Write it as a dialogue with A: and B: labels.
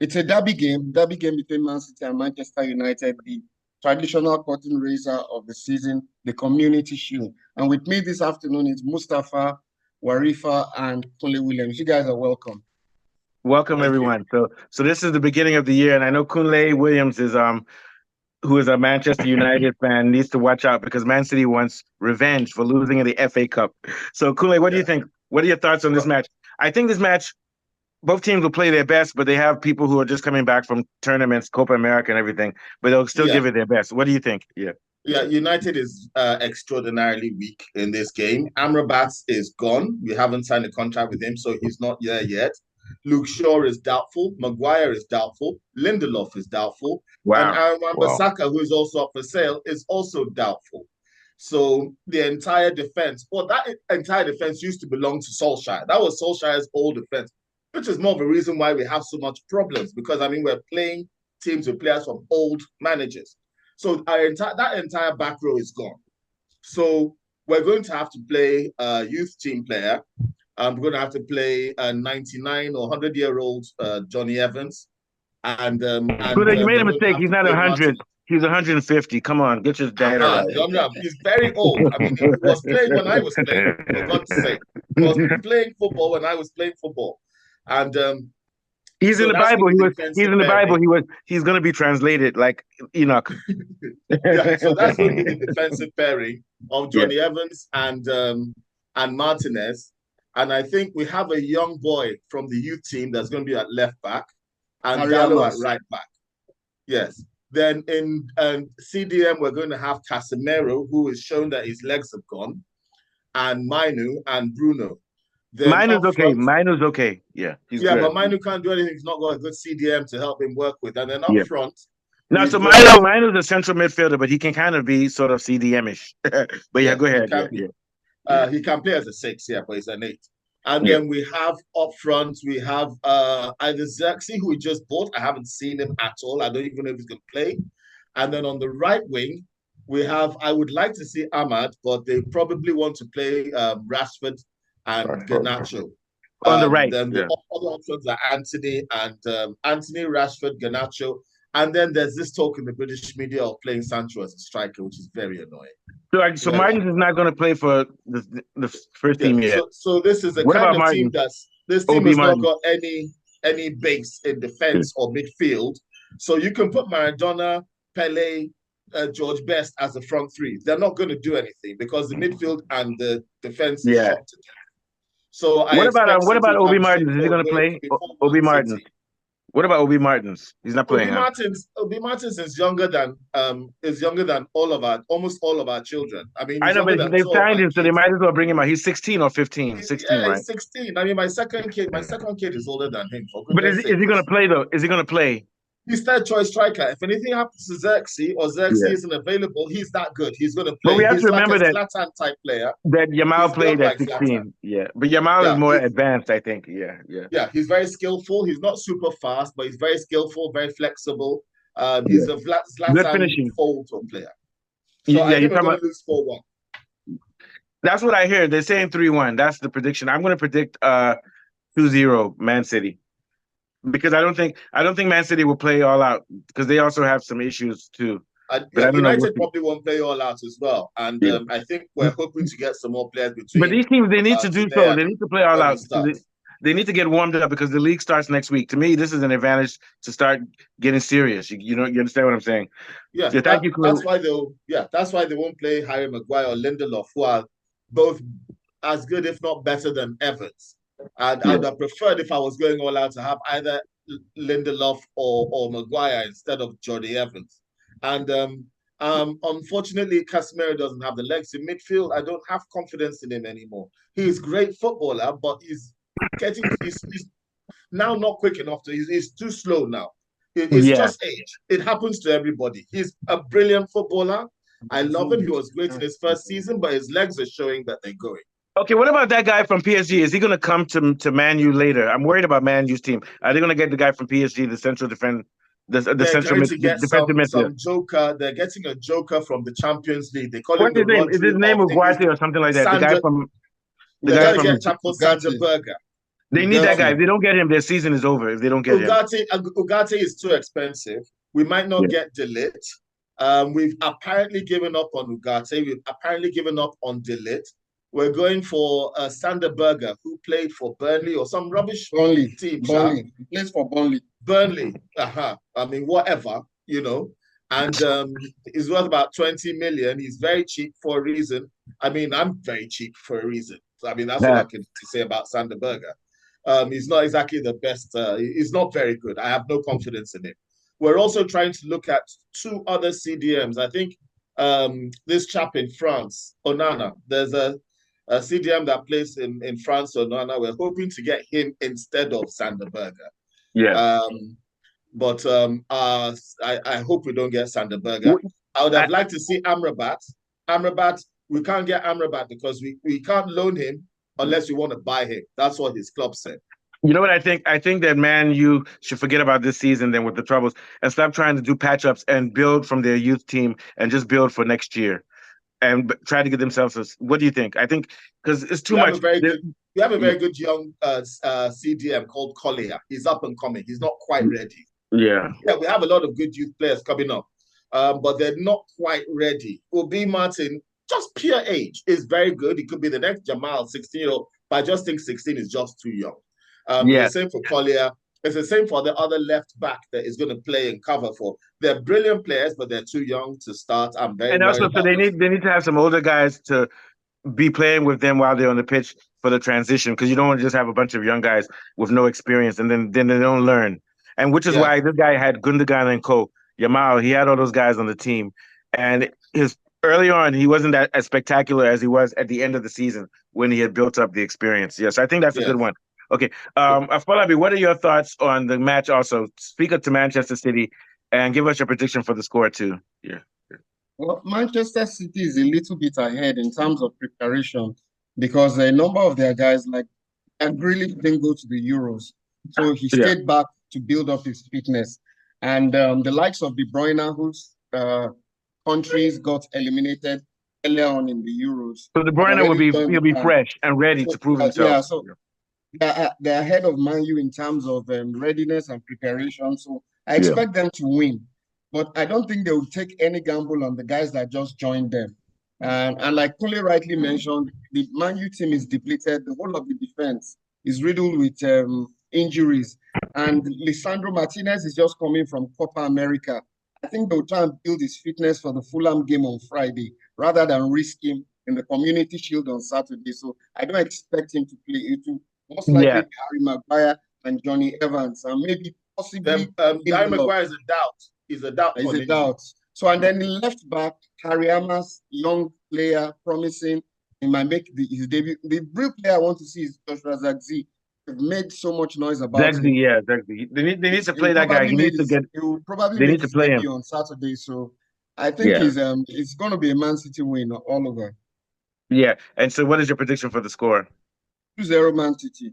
A: It's a derby game between Man City and Manchester United, the traditional curtain raiser of the season, the Community Shield. And with me this afternoon is Mustafa, Warifa, and Kunle Williams. You guys are welcome.
B: Welcome, everyone. So this is the beginning of the year, and I know Kunle Williams is who is a Manchester United fan, needs to watch out because Man City wants revenge for losing in the FA Cup. So Kunle, what do you think? What are your thoughts on this match? I think this match, both teams will play their best, but they have people who are just coming back from tournaments, Copa America and everything, but they'll still give it their best. What do you think?
C: Yeah, United is extraordinarily weak in this game. Amrabat is gone. We haven't signed a contract with him, so he's not there yet. Luke Shaw is doubtful. Maguire is doubtful. Lindelof is doubtful.
B: Wow.
C: And Aaron Wan-Bissaka, who is also up for sale, is also doubtful. So the entire defense, that entire defense used to belong to Solskjaer. That was Solskjaer's old defense, which is more of a reason why we have so much problems. Because, we're playing teams with players from old managers. So that entire back row is gone. So we're going to have to play a youth team player. We're going to have to play a 99 or 100-year-old Johnny Evans. And
B: you made a mistake. He's not 100. He's 150. Come on, get your data right.
C: He's very old. He was playing when I was playing, for God's sake. He was playing football when I was playing football. And
B: he's in the Bible. He's in the Bible. He's going to be translated like Enoch.
C: So that's going to be the defensive pairing of Johnny Evans and Martinez. And I think we have a young boy from the youth team that's going to be at left back and Gallo at right back. Yes. Then in CDM, we're going to have Casemiro, who has shown that his legs have gone, and Mainu and Bruno.
B: Mainu's okay. Mainu's okay. Yeah.
C: But Mainu can't do anything. He's not got a good CDM to help him work with. And then up front.
B: No, so Mainu's a central midfielder, but he can kind of be sort of CDM-ish. But go ahead.
C: He can play as a 6, but he's an 8. And then we have up front, we have either Xerxes, who we just bought. I haven't seen him at all. I don't even know if he's going to play. And then on the right wing, we have, I would like to see Ahmad, but they probably want to play Rashford and Garnacho.
B: On the right.
C: Then the other options are Anthony, Rashford, Garnacho. And then there's this talk in the British media of playing Sancho as a striker, which is very annoying.
B: So Martins is not going to play for the first team yet.
C: So this is a kind of team this team has not got any base in defense or midfield. So you can put Maradona, Pele, George Best as the front three. They're not going to do anything because the midfield and the defense is shot to death. So
B: what about Obi Martins? Is he going to play? Obi Martins. What about Obi Martins? He's not playing.
C: Obi Martins is younger than almost all of our children.
B: I know, but they've signed him, so they might as well bring him out. He's 16 or 15. 16, right?
C: He's 16. My second kid is older than him.
B: But is he going to play though? Is he going to play?
C: He's third choice striker. If anything happens to Xerxes or Xerxes isn't available, he's that good. He's going to play.
B: But we have to remember that
C: Zlatan type player.
B: That Yamal played at 16. Zlatan. Yeah, but Yamal is more advanced, I think. Yeah,
C: he's very skillful. He's not super fast, but he's very skillful, very flexible. He's a Zlatan full player. So I think we're going to lose 4-1.
B: That's what I hear. They're saying 3-1. That's the prediction. I'm going to predict 2-0 Man City. Because I don't think Man City will play all out because they also have some issues too.
C: United probably won't play all out as well, and I think we're hoping to get some more players between.
B: But these teams, they need to do so. They need to play all out. They need to get warmed up because the league starts next week. To me, this is an advantage to start getting serious. You understand what I'm saying?
C: Yeah. Thank you. That's why they won't play Harry Maguire or Lindelof, who are both as good, if not better, than Evans. And I'd have preferred if I was going all out to have either Lindelof or Maguire instead of Jordi Evans. And unfortunately, Casemiro doesn't have the legs in midfield. I don't have confidence in him anymore. He's a great footballer, but he's now not quick enough. He's too slow now. It's just age. It happens to everybody. He's a brilliant footballer. I love him. He was great in his first season, but his legs are showing that they're going.
B: Okay, what about that guy from PSG? Is he going to come to Man U later? I'm worried about Man U's team. Are they going to get the guy from PSG, the central defender, the central defensive midfielder?
C: Joker. They're getting a joker from the Champions League. They call
B: him. What's his name? Is his name Ugarte or something like that? The guy from Chapo Santa Berger. They need that
A: Ugarte.
B: guy. If they don't get him, their season is over. If they don't get him.
C: Ugarte is too expensive. We might not get De Ligt. We've apparently given up on Ugarte. We've apparently given up on De Ligt. We're going for Sander Berger, who played for Burnley or some rubbish team.
A: Burnley. He plays for Burnley.
C: Burnley. I mean, whatever, you know. And he's worth about 20 million. He's very cheap for a reason. I mean, I'm very cheap for a reason. I mean, that's what I can say about Sander Berger. He's not exactly the best. He's not very good. I have no confidence in him. We're also trying to look at two other CDMs. I think this chap in France, Onana, there's a CDM that plays in France, Onana. We're hoping to get him instead of Sander Berger.
B: Yeah.
C: But I hope we don't get Sander Berger. I would have liked to see Amrabat. Amrabat, we can't get Amrabat because we can't loan him unless we want to buy him. That's what his club said.
B: You know what I think? I think that Man U should forget about this season then with the troubles and stop trying to do patch-ups and build from their youth team and just build for next year and try to get themselves what do you think? I think because it's too much.
C: We have a very good young CDM called Collier. He's up and coming. He's not quite ready.
B: Yeah,
C: we have a lot of good youth players coming up, but they're not quite ready. Obi Martin, just pure age, is very good. He could be the next Jamal, 16-year-old, but I just think 16 is just too young. The same for Collier. It's the same for the other left back that is going to play and cover for. They're brilliant players, but they're too young to start. I'm very
B: and also so they need to have some older guys to be playing with them while they're on the pitch for the transition, because you don't want to just have a bunch of young guys with no experience and then they don't learn. And which is why this guy had Gundogan and Co. Yamal, he had all those guys on the team. And early on, he wasn't as spectacular as he was at the end of the season when he had built up the experience. Yes, I think that's a good one. Okay. Afolabi, what are your thoughts on the match also? Speak up to Manchester City and give us your prediction for the score too. Yeah.
A: Well, Manchester City is a little bit ahead in terms of preparation because a number of their guys, like Grealish, didn't go to the Euros. So he stayed back to build up his fitness. And the likes of De Bruyne, whose countries got eliminated earlier on in the Euros.
B: So De Bruyne he'll be fresh and ready to prove himself.
A: Yeah, so they're ahead of Man U in terms of readiness and preparation. So I expect them to win. But I don't think they will take any gamble on the guys that just joined them. And like Kule rightly mentioned, the Man U team is depleted. The whole of the defense is riddled with injuries. And Lisandro Martinez is just coming from Copa America. I think they'll try and build his fitness for the Fulham game on Friday rather than risk him in the Community Shield on Saturday. So I don't expect him to play. It will most likely be Harry Maguire and Johnny Evans, and maybe possibly
C: Harry Maguire is a doubt. He's a doubt.
A: He's a doubt. So and then the left back, Harry-Amos, young player, promising. He might make his debut. The real player I want to see is Joshua Zirkzee. They've made so much noise about him.
B: Zirkzee. They need to play that guy. He needs to get.
A: He will probably need to play him on Saturday. So I think it's going to be a Man City win all over.
B: Yeah. And so, what is your prediction for the score?
A: 2-0 Man City.